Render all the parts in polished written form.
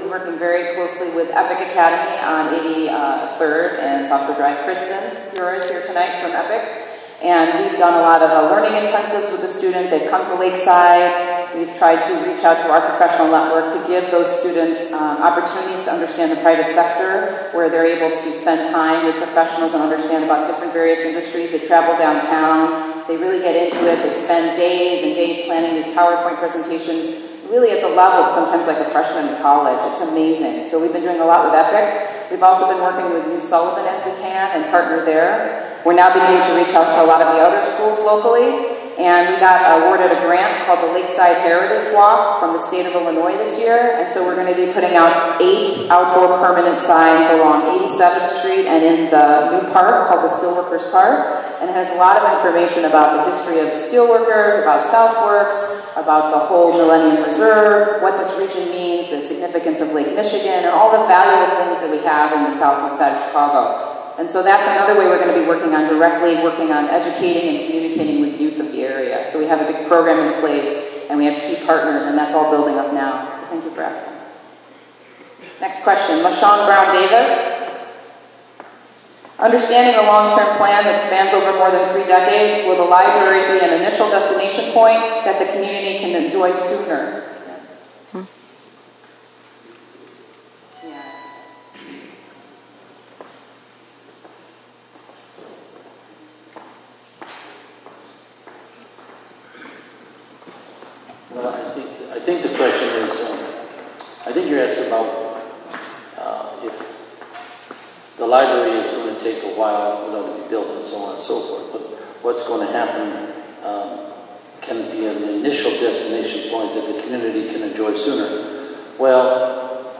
been working very closely with Epic Academy on 83rd and South Shore Drive. Kristen is here tonight from Epic. And we've done a lot of learning intensives with the student. They've come to Lakeside. We've tried to reach out to our professional network to give those students opportunities to understand the private sector, where they're able to spend time with professionals and understand about different various industries. They travel downtown. They really get into it. They spend days and days planning these PowerPoint presentations, really at the level of sometimes like a freshman in college. It's amazing. So we've been doing a lot with Epic. We've also been working with New Sullivan as we can and partner there. We're now beginning to reach out to a lot of the other schools locally, and we got awarded a grant called the Lakeside Heritage Walk from the state of Illinois this year, and so we're going to be putting out 8 outdoor permanent signs along 87th Street and in the new park called the Steelworkers Park, and it has a lot of information about the history of the steelworkers, about Southworks, about the whole Millennium Reserve, what this region means, the significance of Lake Michigan, and all the valuable things that we have in the southeast side of Chicago. And so that's another way we're going to be working on directly, working on educating and communicating with youth of the area. So we have a big program in place, and we have key partners, and that's all building up now. So thank you for asking. Next question, LaShawn Brown Davis. Understanding a long-term plan that spans over more than 3 decades, will the library be an initial destination point that the community can enjoy sooner? Well, I think the question is, I think you're asking about if the library is going to take a while, to be built and so on and so forth. But what's going to happen can be an initial destination point that the community can enjoy sooner. Well,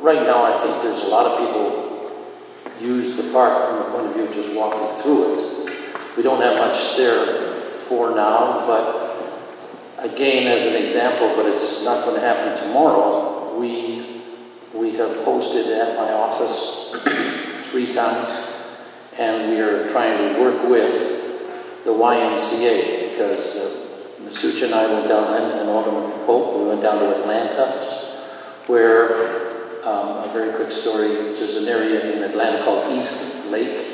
right now I think there's a lot of people use the park from the point of view of just walking through it. We don't have much there for now, but again, as an example, but it's not going to happen tomorrow, we have hosted at my office 3 times, and we are trying to work with the YMCA, because Masucha and I went down, and Alderman Pope, we went down to Atlanta, where, a very quick story, there's an area in Atlanta called East Lake,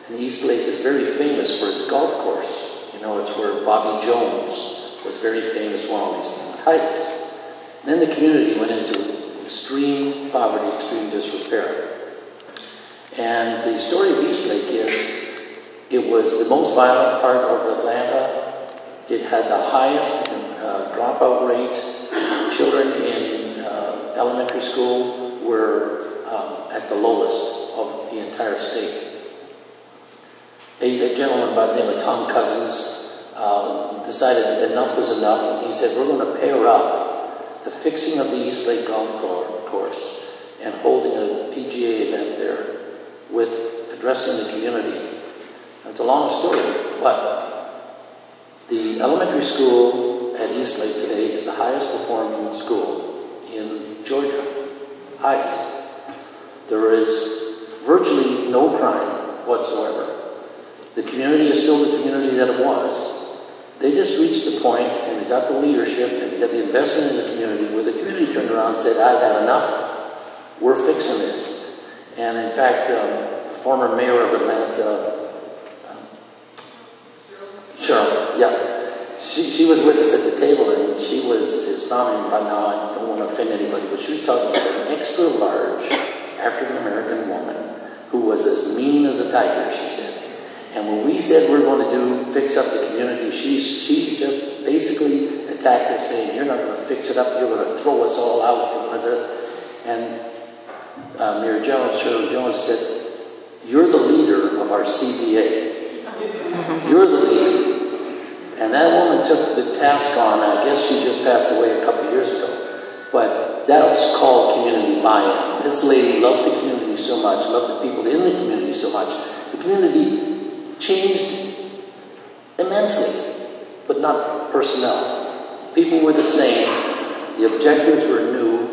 and East Lake is very famous for its golf course. It's where Bobby Jones was very famous for all these titles. And then the community went into extreme poverty, extreme disrepair. And the story of East Lake is, it was the most violent part of Atlanta. It had the highest dropout rate. Children in elementary school were at the lowest of the entire state. A gentleman by the name of Tom Cousins decided that enough was enough, and he said, we're going to pair up the fixing of the East Lake Golf Course and holding a PGA event there with addressing the community. It's a long story, but the elementary school at East Lake today is the highest performing school in Georgia. Highest. There is virtually no crime whatsoever. The community is still the community that it was. They just reached the point, and they got the leadership, and they got the investment in the community, where the community turned around and said, I've had enough, we're fixing this. And in fact, the former mayor of Atlanta, Cheryl, yeah, she was with us at the table, and she was astounding. Right now, I don't want to offend anybody, but she was talking about an extra large African-American woman who was as mean as a tiger, she said. And when we said we're going to fix up the community, she just basically attacked us, saying, you're not going to fix it up, you're going to throw us all out, you're going to do this. And Mayor Jones, Shirley Jones, said, you're the leader of our CBA. You're the leader. And that woman took the task on. I guess she just passed away a couple of years ago. But that's called community buy-in. This lady loved the community so much, loved the people in the community so much. The community changed immensely, but not personnel. People were the same. The objectives were new.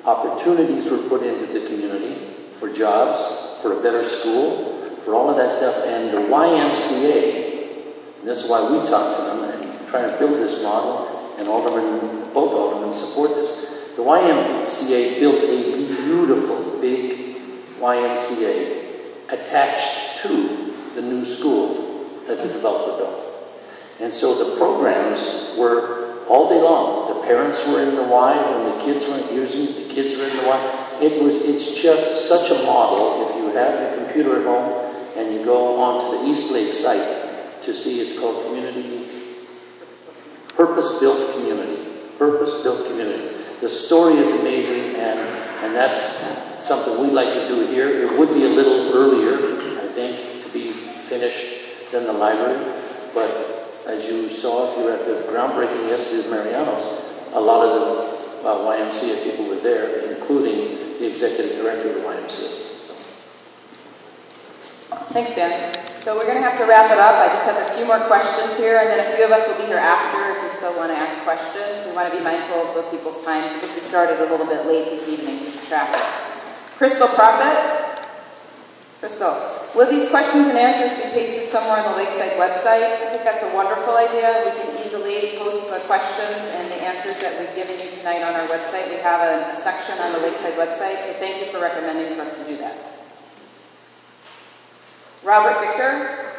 Opportunities were put into the community for jobs, for a better school, for all of that stuff. And the YMCA, and this is why we talk to them and try to build this model, and both aldermen support this. The The YMCA built a beautiful, big YMCA attached to the new school that the developer built. And so the programs were all day long. The parents were in the Y when the kids weren't using it, the kids were in the Y. It's just such a model. If you have your computer at home and you go onto the East Lake site to see, it's called Purpose-Built Community. Purpose-Built Community. The story is amazing, and that's something we'd like to do here. It would be a little earlier, I think, to be finished than the library, but as you saw, if you were at the groundbreaking yesterday at Mariano's, a lot of the YMCA people were there, including the executive director of the YMCA. So. Thanks, Dan. So we're going to have to wrap it up. I just have a few more questions here, and then a few of us will be here after if you still want to ask questions. We want to be mindful of those people's time because we started a little bit late this evening due to traffic. Crystal Prophet? Crystal, will these questions and answers be pasted somewhere on the Lakeside website? I think that's a wonderful idea. We can easily post the questions and the answers that we've given you tonight on our website. We have a section on the Lakeside website, so thank you for recommending for us to do that. Robert Victor?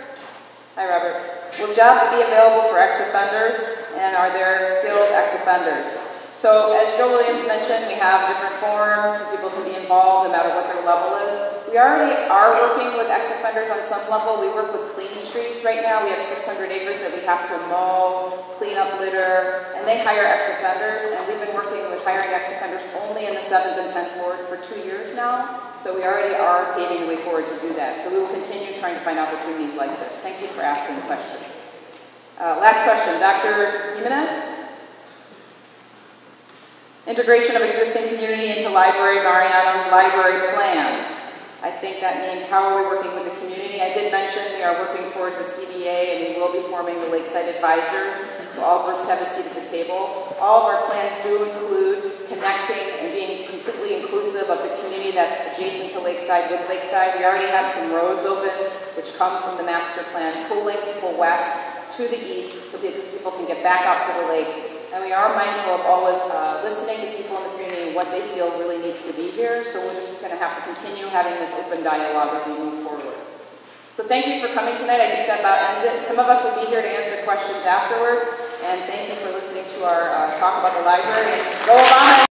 Hi, Robert. Will jobs be available for ex-offenders, and are there skilled ex-offenders? So, as Joe Williams mentioned, we have different forums so people can be involved no matter what their level is. We already are working with ex-offenders on some level. We work with clean streets right now. We have 600 acres that we have to mow, clean up litter, and they hire ex-offenders. And we've been working with hiring ex-offenders only in the 7th and 10th Ward for 2 years now. So we already are paving the way forward to do that. So we will continue trying to find opportunities like this. Thank you for asking the question. Last question, Dr. Jimenez? Integration of existing community into Mariano's library plans. I think that means how are we working with the community? I did mention we are working towards a CBA and we will be forming the Lakeside Advisors, so all groups have a seat at the table. All of our plans do include connecting and being completely inclusive of the community that's adjacent to Lakeside with Lakeside. We already have some roads open which come from the master plan, pulling people west to the east so people can get back out to the lake. And we are mindful of always listening to people in the community and what they feel really needs to be here. So we're just going to have to continue having this open dialogue as we move forward. So thank you for coming tonight. I think that about ends it. Some of us will be here to answer questions afterwards. And thank you for listening to our talk about the library. And go Obama!